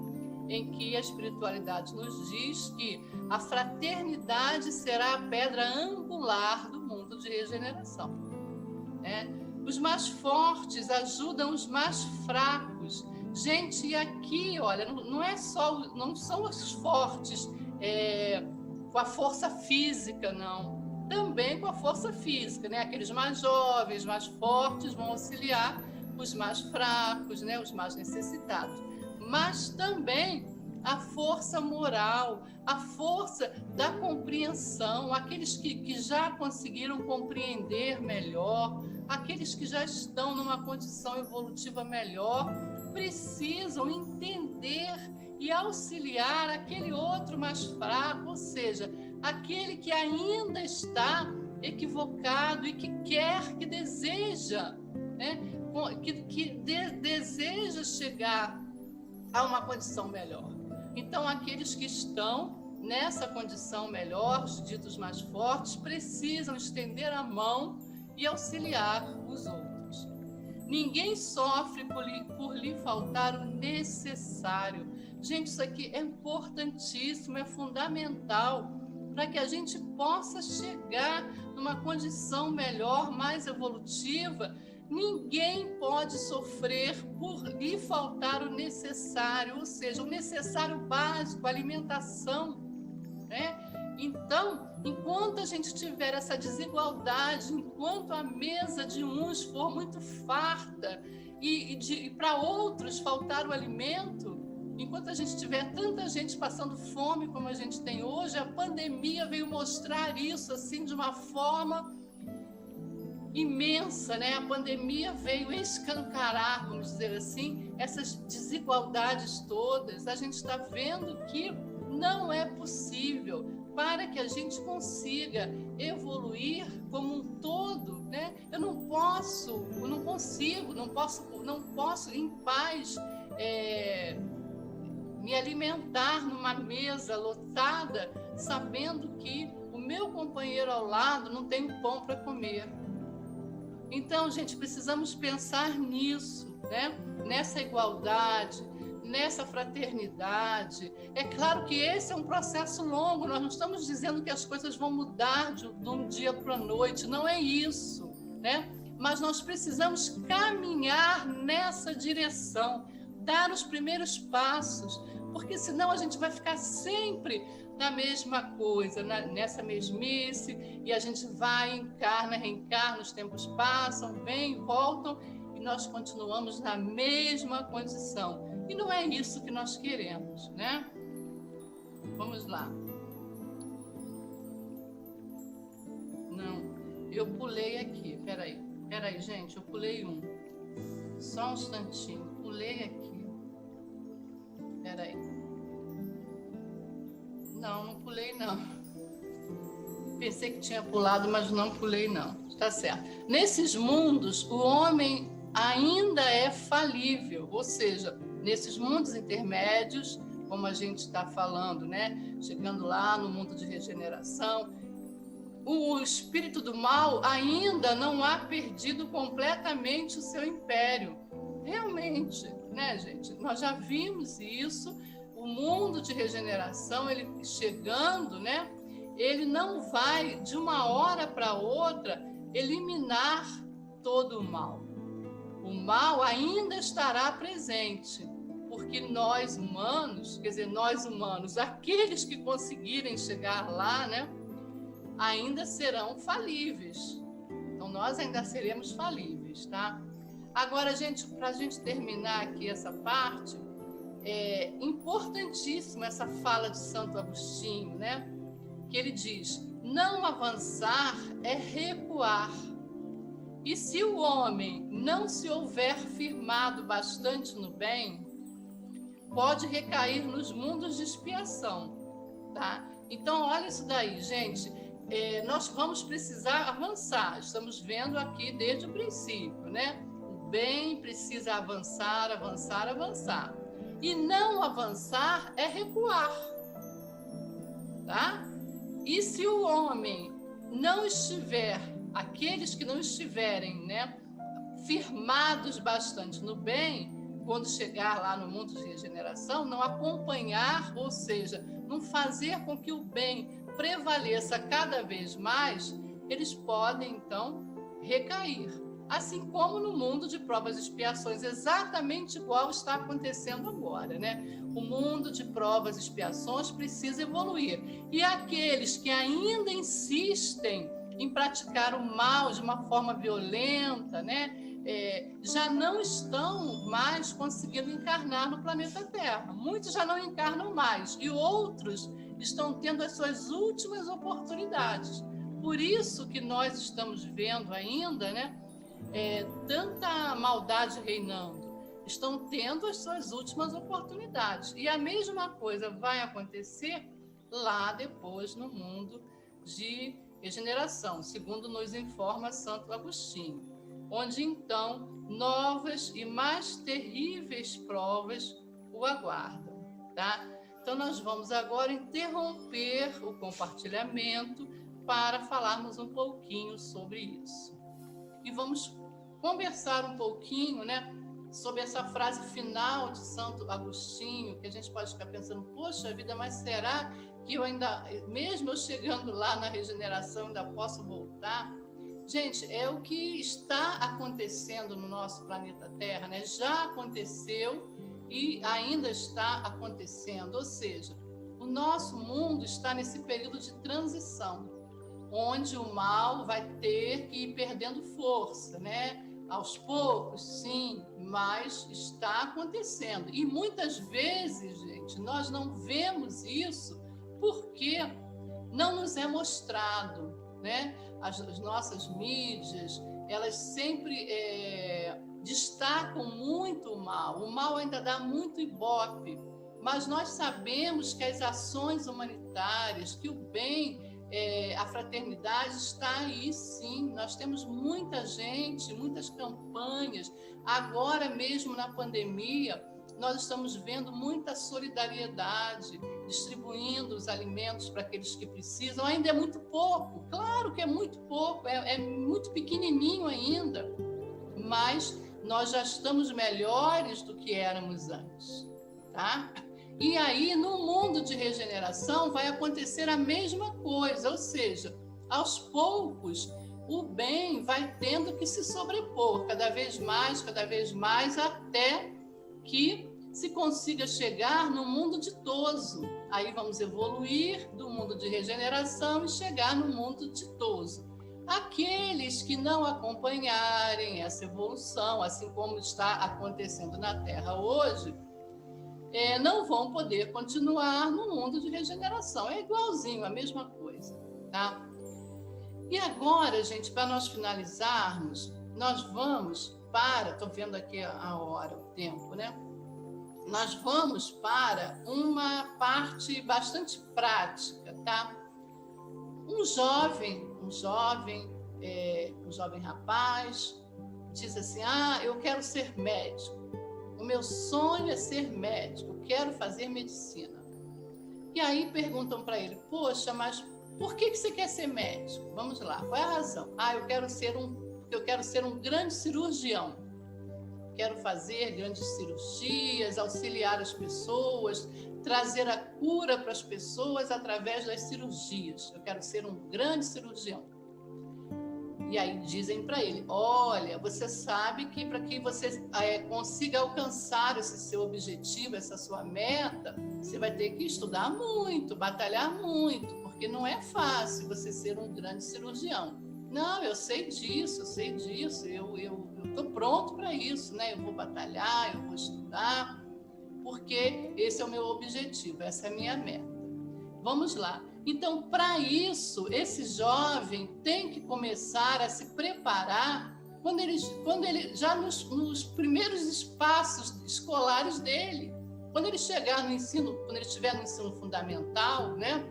em que a espiritualidade nos diz que a fraternidade será a pedra angular do mundo de regeneração, né? Os mais fortes ajudam os mais fracos. Gente, e aqui, olha, não são os fortes com a força física, não. Também com a força física, né? Aqueles mais jovens, mais fortes vão auxiliar os mais fracos, né? Os mais necessitados. Mas também a força moral, a força da compreensão, aqueles que já conseguiram compreender melhor, aqueles que já estão numa condição evolutiva melhor, precisam entender e auxiliar aquele outro mais fraco, ou seja, aquele que ainda está equivocado e que deseja, né? Deseja chegar a uma condição melhor. Então, aqueles que estão nessa condição melhor, os ditos mais fortes, precisam estender a mão e auxiliar os outros. Ninguém sofre por lhe faltar o necessário. Gente, isso aqui é importantíssimo, é fundamental para que a gente possa chegar numa condição melhor, mais evolutiva. Ninguém pode sofrer por lhe faltar o necessário, ou seja, o necessário básico, a alimentação, né? Então, enquanto a gente tiver essa desigualdade, enquanto a mesa de uns for muito farta e para outros faltar o alimento, enquanto a gente tiver tanta gente passando fome como a gente tem hoje, a pandemia veio mostrar isso assim de uma forma imensa, né? A pandemia veio escancarar, vamos dizer assim, essas desigualdades todas. A gente está vendo que não é possível para que a gente consiga evoluir como um todo, né? Eu não posso em paz me alimentar numa mesa lotada, sabendo que o meu companheiro ao lado não tem pão para comer. Então, gente, precisamos pensar nisso, né? Nessa igualdade, nessa fraternidade. É claro que esse é um processo longo, nós não estamos dizendo que as coisas vão mudar de um dia para a noite, não é isso, né? Mas nós precisamos caminhar nessa direção, dar os primeiros passos, porque senão a gente vai ficar sempre na mesma coisa, nessa mesmice, e a gente vai, encarna, reencarna, os tempos passam, vêm, voltam, e nós continuamos na mesma condição. E não é isso que nós queremos, né? Vamos lá. Não, eu pulei aqui, peraí, gente, eu pulei um. Só um instantinho, pulei aqui. Peraí. Não pulei, não. Pensei que tinha pulado, mas não pulei, não. Tá certo. Nesses mundos, o homem ainda é falível, ou seja, nesses mundos intermédios, como a gente está falando, né? Chegando lá no mundo de regeneração, o espírito do mal ainda não ha perdido completamente o seu império. Realmente, né, gente? Nós já vimos isso. O mundo de regeneração, ele chegando, né? Ele não vai, de uma hora para outra, eliminar todo o mal. O mal ainda estará presente, porque nós humanos, aqueles que conseguirem chegar lá, né? Ainda serão falíveis. Então, nós ainda seremos falíveis, tá? Agora, gente, para a gente terminar aqui essa parte, é importantíssima essa fala de Santo Agostinho, né? Que ele diz: não avançar é recuar. E se o homem não se houver firmado bastante no bem, pode recair nos mundos de expiação, tá? Então, olha isso daí, gente. Nós vamos precisar avançar. Estamos vendo aqui desde o princípio, né? O bem precisa avançar, avançar, avançar. E não avançar é recuar, tá? E se o homem não estiver, aqueles que não estiverem, né, firmados bastante no bem, quando chegar lá no mundo de regeneração, não acompanhar, ou seja, não fazer com que o bem prevaleça cada vez mais, eles podem, então, recair. Assim como no mundo de provas e expiações, exatamente igual está acontecendo agora, né? O mundo de provas e expiações precisa evoluir. E aqueles que ainda insistem em praticar o mal de uma forma violenta, né? Já não estão mais conseguindo encarnar no planeta Terra. Muitos já não encarnam mais e outros estão tendo as suas últimas oportunidades. Por isso que nós estamos vendo ainda, né? Tanta maldade reinando, estão tendo as suas últimas oportunidades. E a mesma coisa vai acontecer lá depois no mundo de regeneração, segundo nos informa Santo Agostinho, onde então novas e mais terríveis provas o aguardam, tá? Então nós vamos agora interromper o compartilhamento para falarmos um pouquinho sobre isso. E vamos conversar um pouquinho, né, sobre essa frase final de Santo Agostinho, que a gente pode ficar pensando, poxa vida, mas será que eu ainda, mesmo eu chegando lá na regeneração, ainda posso voltar? Gente, é o que está acontecendo no nosso planeta Terra, né? Já aconteceu e ainda está acontecendo, ou seja, o nosso mundo está nesse período de transição, onde o mal vai ter que ir perdendo força, né? Aos poucos, sim, mas está acontecendo. E muitas vezes, gente, nós não vemos isso porque não nos é mostrado, né? As nossas mídias, elas sempre destacam muito o mal ainda dá muito ibope, mas nós sabemos que as ações humanitárias, que o bem, a fraternidade está aí, sim. Nós temos muita gente, muitas campanhas. Agora mesmo na pandemia, nós estamos vendo muita solidariedade, distribuindo os alimentos para aqueles que precisam. Ainda é muito pouco, claro que é muito pouco, é muito pequenininho ainda, mas nós já estamos melhores do que éramos antes, tá? E aí, no mundo de regeneração, vai acontecer a mesma coisa, ou seja, aos poucos, o bem vai tendo que se sobrepor cada vez mais, até que se consiga chegar no mundo ditoso. Aí vamos evoluir do mundo de regeneração e chegar no mundo ditoso. Aqueles que não acompanharem essa evolução, assim como está acontecendo na Terra hoje, não vão poder continuar no mundo de regeneração. É igualzinho, a mesma coisa, tá? E agora, gente, para nós finalizarmos, nós vamos para... Estou vendo aqui a hora, o tempo, né? Nós vamos para uma parte bastante prática, tá? Um jovem rapaz diz assim, eu quero ser médico. O meu sonho é ser médico, quero fazer medicina. E aí perguntam para ele, poxa, mas por que você quer ser médico? Vamos lá, qual é a razão? Eu quero ser um grande cirurgião. Quero fazer grandes cirurgias, auxiliar as pessoas, trazer a cura para as pessoas através das cirurgias. Eu quero ser um grande cirurgião. E aí dizem para ele, olha, você sabe que para que você consiga alcançar esse seu objetivo, essa sua meta, você vai ter que estudar muito, batalhar muito, porque não é fácil você ser um grande cirurgião. Não, eu sei disso, eu estou pronto para isso, né? Eu vou batalhar, eu vou estudar, porque esse é o meu objetivo, essa é a minha meta. Vamos lá. Então, para isso, esse jovem tem que começar a se preparar quando ele já nos primeiros espaços escolares dele. Quando ele estiver no ensino fundamental, né?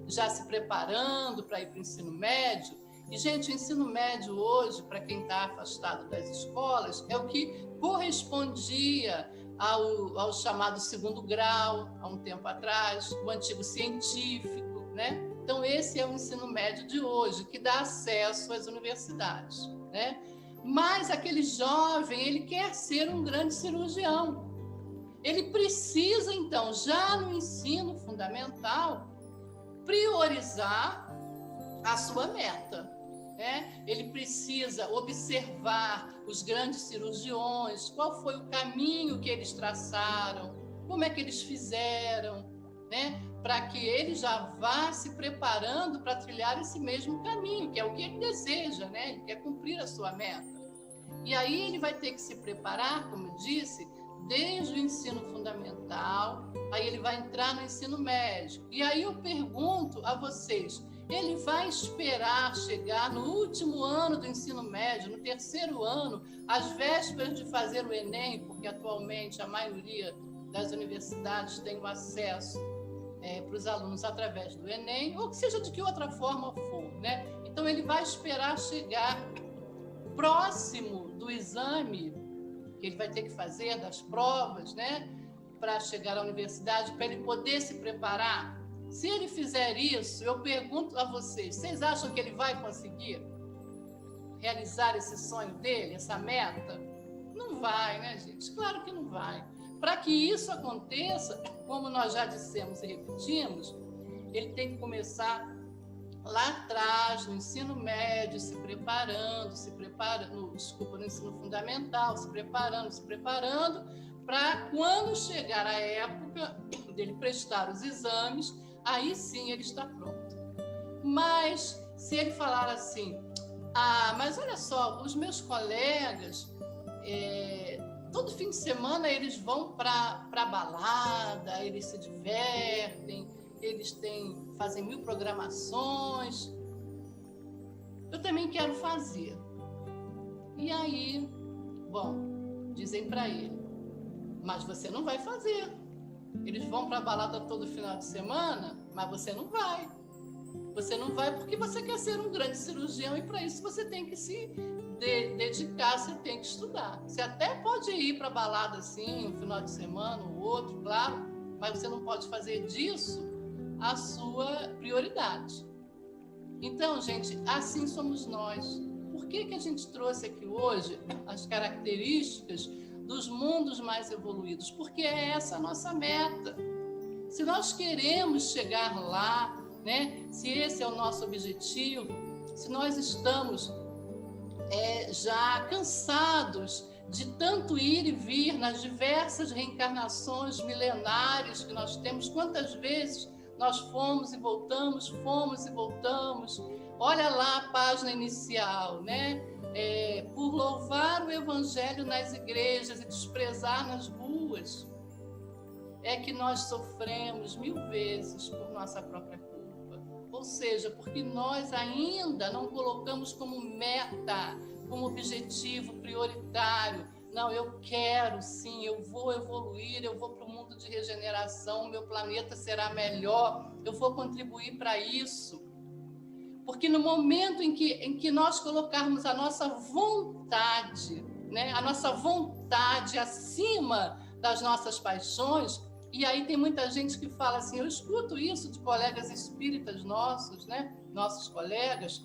Já se preparando para ir para o ensino médio. E, gente, o ensino médio hoje, para quem está afastado das escolas, é o que correspondia ao chamado segundo grau, há um tempo atrás, o antigo científico, né? Então, esse é o ensino médio de hoje, que dá acesso às universidades, né? Mas aquele jovem, ele quer ser um grande cirurgião. Ele precisa, então, já no ensino fundamental, priorizar a sua meta. Ele precisa observar os grandes cirurgiões, qual foi o caminho que eles traçaram, como é que eles fizeram, né? Para que ele já vá se preparando para trilhar esse mesmo caminho, que é o que ele deseja, né? Ele quer cumprir a sua meta. E aí ele vai ter que se preparar, como eu disse, desde o ensino fundamental, aí ele vai entrar no ensino médio. E aí eu pergunto a vocês, ele vai esperar chegar no último ano do ensino médio, no terceiro ano, às vésperas de fazer o Enem, porque atualmente a maioria das universidades tem o acesso para os alunos através do Enem, ou que seja de que outra forma for, né? Então, ele vai esperar chegar próximo do exame que ele vai ter que fazer, das provas, né? Para chegar à universidade, para ele poder se preparar. Se ele fizer isso, eu pergunto a vocês acham que ele vai conseguir realizar esse sonho dele, essa meta? Não vai, né, gente? Claro que não vai. Para que isso aconteça, como nós já dissemos e repetimos, ele tem que começar lá atrás, no ensino médio, no ensino fundamental, se preparando, para quando chegar a época dele prestar os exames, aí sim ele está pronto. Mas se ele falar assim, mas olha só, os meus colegas, todo fim de semana eles vão para balada, eles se divertem, eles fazem 1000 programações. Eu também quero fazer. E aí, bom, dizem para ele, mas você não vai fazer. Eles vão para a balada todo final de semana, mas você não vai. Você não vai porque você quer ser um grande cirurgião e para isso você tem que se dedicar, você tem que estudar. Você até pode ir para a balada assim, um final de semana, ou outro, claro, mas você não pode fazer disso a sua prioridade. Então, gente, assim somos nós. Por que a gente trouxe aqui hoje as características dos mundos mais evoluídos? Porque é essa a nossa meta. Se nós queremos chegar lá, né? Se esse é o nosso objetivo, se nós estamos já cansados de tanto ir e vir nas diversas reencarnações milenares que nós temos, quantas vezes nós fomos e voltamos. Olha lá a página inicial, né? Por louvar o Evangelho nas igrejas e desprezar nas ruas, é que nós sofremos 1000 vezes por nossa própria culpa. Ou seja, porque nós ainda não colocamos como meta, como objetivo prioritário. Não, eu quero sim, eu vou evoluir, eu vou para o mundo de regeneração, meu planeta será melhor, eu vou contribuir para isso. Porque no momento em que nós colocarmos a nossa vontade, né, a nossa vontade acima das nossas paixões, e aí tem muita gente que fala assim, eu escuto isso de colegas espíritas nossos, né, nossos colegas,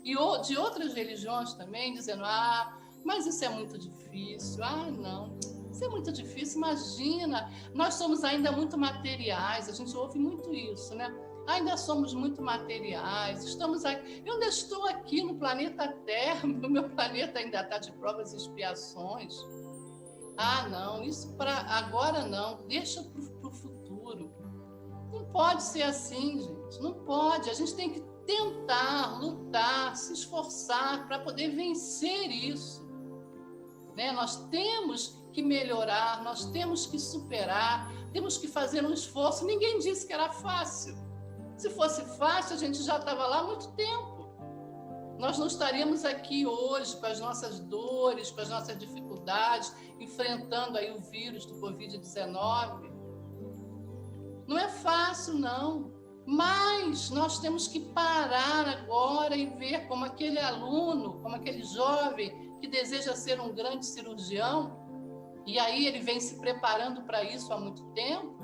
e de outras religiões também, dizendo, mas isso é muito difícil. Não, isso é muito difícil, imagina. Nós somos ainda muito materiais, a gente ouve muito isso, né? Ainda somos muito materiais, estamos aqui, eu ainda estou aqui no planeta Terra, o meu planeta ainda está de provas e expiações. Não, isso para agora não, deixa para o futuro. Não pode ser assim, gente, não pode. A gente tem que tentar, lutar, se esforçar para poder vencer isso. Né? Nós temos que melhorar, nós temos que superar, temos que fazer um esforço. Ninguém disse que era fácil. Se fosse fácil, a gente já estava lá há muito tempo. Nós não estaríamos aqui hoje com as nossas dores, com as nossas dificuldades, enfrentando aí o vírus do Covid-19. Não é fácil, não. Mas nós temos que parar agora e ver como aquele aluno, como aquele jovem que deseja ser um grande cirurgião, e aí ele vem se preparando para isso há muito tempo,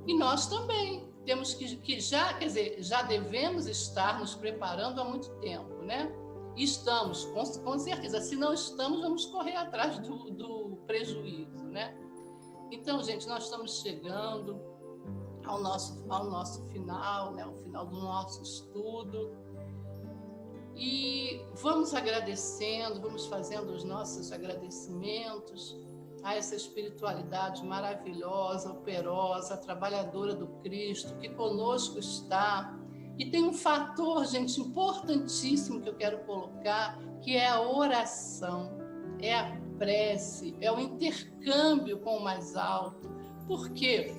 e nós também temos que já devemos estar nos preparando há muito tempo, né? E estamos, com certeza. Se não estamos, vamos correr atrás do prejuízo, né? Então, gente, nós estamos chegando ao nosso final, né? Ao final do nosso estudo. E vamos agradecendo, vamos fazendo os nossos agradecimentos a essa espiritualidade maravilhosa, operosa, trabalhadora do Cristo, que conosco está. E tem um fator, gente, importantíssimo que eu quero colocar, que é a oração, é a prece, é o intercâmbio com o mais alto. Por quê?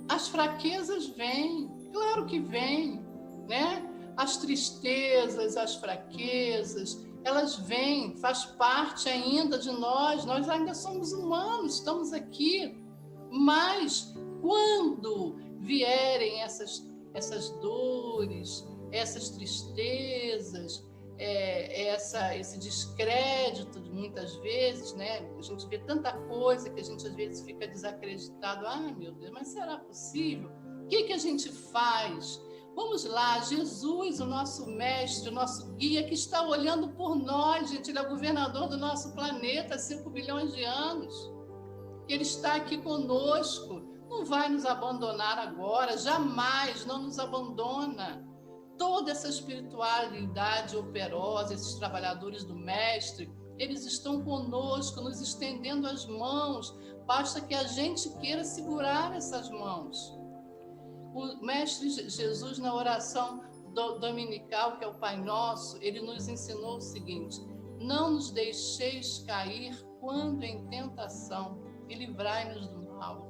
As fraquezas vêm, claro que vêm, né? As tristezas, as fraquezas, elas vêm, faz parte ainda de nós ainda somos humanos, estamos aqui. Mas quando vierem essas dores, essas tristezas, esse descrédito, muitas vezes, né? A gente vê tanta coisa que a gente às vezes fica desacreditado. Meu Deus, mas será possível? O que a gente faz? Vamos lá, Jesus, o nosso mestre, o nosso guia, que está olhando por nós, gente. Ele é o governador do nosso planeta há 5 bilhões de anos. Ele está aqui conosco, não vai nos abandonar agora, jamais, não nos abandona. Toda essa espiritualidade operosa, esses trabalhadores do Mestre, eles estão conosco, nos estendendo as mãos, basta que a gente queira segurar essas mãos. O Mestre Jesus, na oração dominical, que é o Pai Nosso, ele nos ensinou o seguinte: não nos deixeis cair quando em tentação, e livrai-nos do mal.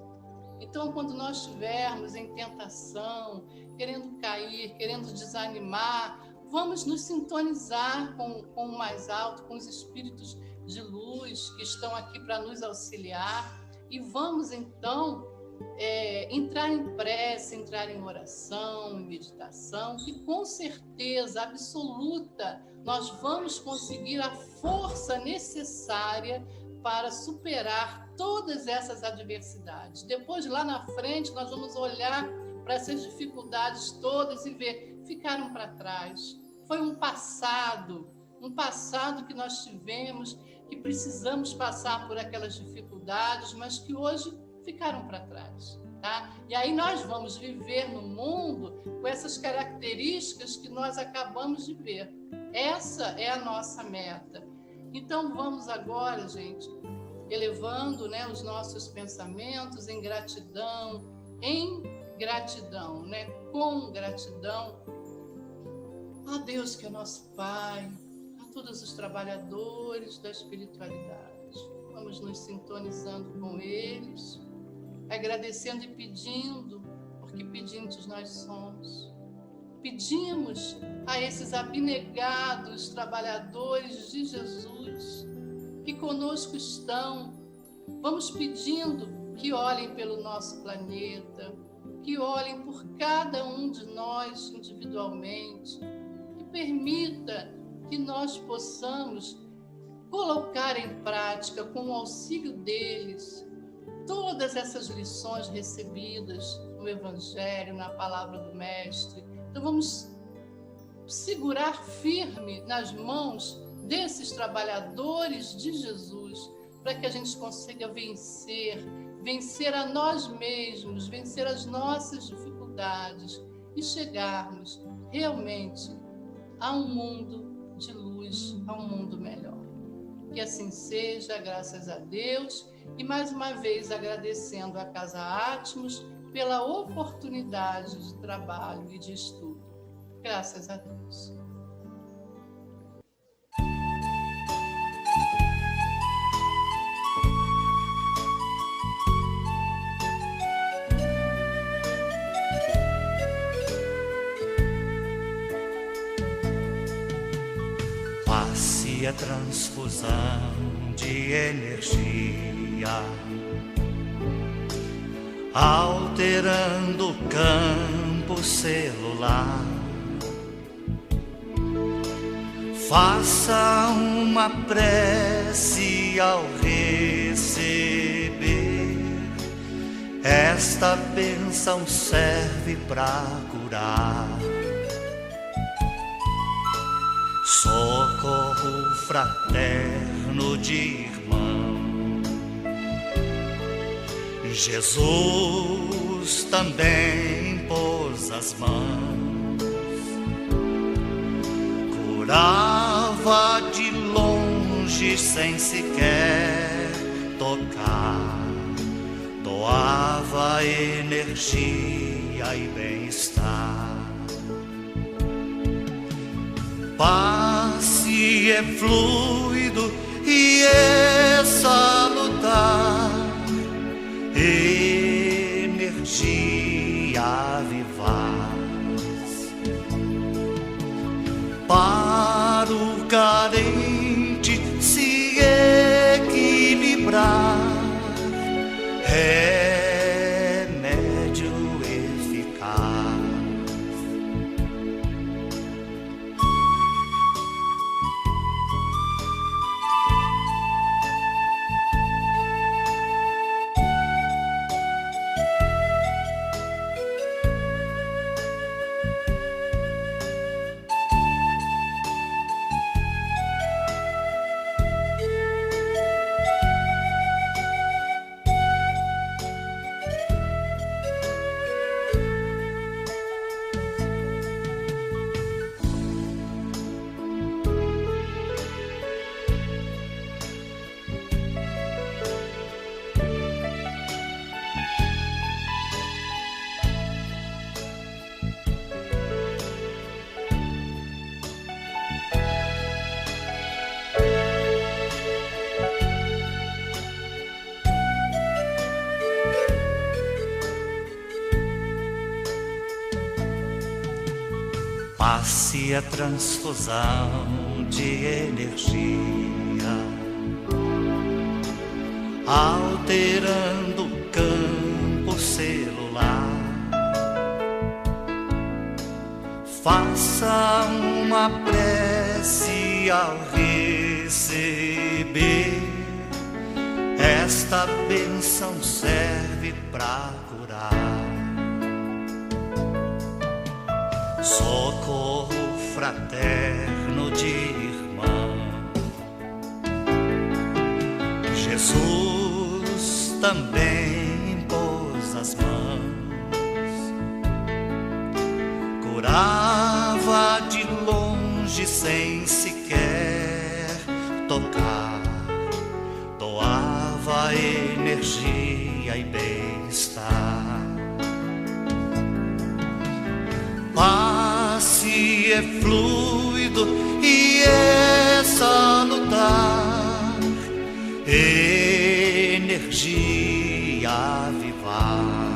Então, quando nós estivermos em tentação, querendo cair, querendo desanimar, vamos nos sintonizar com o mais alto, com os espíritos de luz que estão aqui para nos auxiliar, e vamos, então, entrar em prece, entrar em oração, em meditação, e com certeza absoluta nós vamos conseguir a força necessária para superar todas essas adversidades. Depois, lá na frente, nós vamos olhar para essas dificuldades todas e ver, ficaram para trás. Foi um passado que nós tivemos, que precisamos passar por aquelas dificuldades, mas que hoje ficaram para trás, tá? E aí nós vamos viver no mundo com essas características que nós acabamos de ver. Essa é a nossa meta. Então vamos agora, gente, elevando, né, os nossos pensamentos em gratidão, né, com gratidão a Deus, que é nosso Pai, a todos os trabalhadores da espiritualidade. Vamos nos sintonizando com eles, agradecendo e pedindo, porque pedintes nós somos. Pedimos a esses abnegados trabalhadores de Jesus que conosco estão. Vamos pedindo que olhem pelo nosso planeta, que olhem por cada um de nós individualmente, que permita que nós possamos colocar em prática, com o auxílio deles, todas essas lições recebidas no Evangelho, na palavra do Mestre. Então vamos segurar firme nas mãos desses trabalhadores de Jesus, para que a gente consiga vencer a nós mesmos, vencer as nossas dificuldades e chegarmos realmente a um mundo de luz, a um mundo melhor. Que assim seja, graças a Deus, e mais uma vez agradecendo à Casa Atmos pela oportunidade de trabalho e de estudo. Graças a Deus. Passe a transfusão de energia, alterando o campo celular. Faça uma prece ao receber. Esta bênção serve para curar. Socorro fraterno de irmão. Jesus também pôs as mãos, curava de longe sem sequer tocar, doava energia e bem-estar. Passe é fluido e é salutar, energia vivaz. Para o carente se equilibrar, remédio passe a transfusão de energia, alterando o campo celular. Faça uma prece ao receber. Esta bênção serve pra curar. Socorro fraterno de irmã. Jesus também pôs as mãos, curava de longe sem sequer tocar, doava energia e bem-estar. Passe é fluido e é salutar, energia vivar.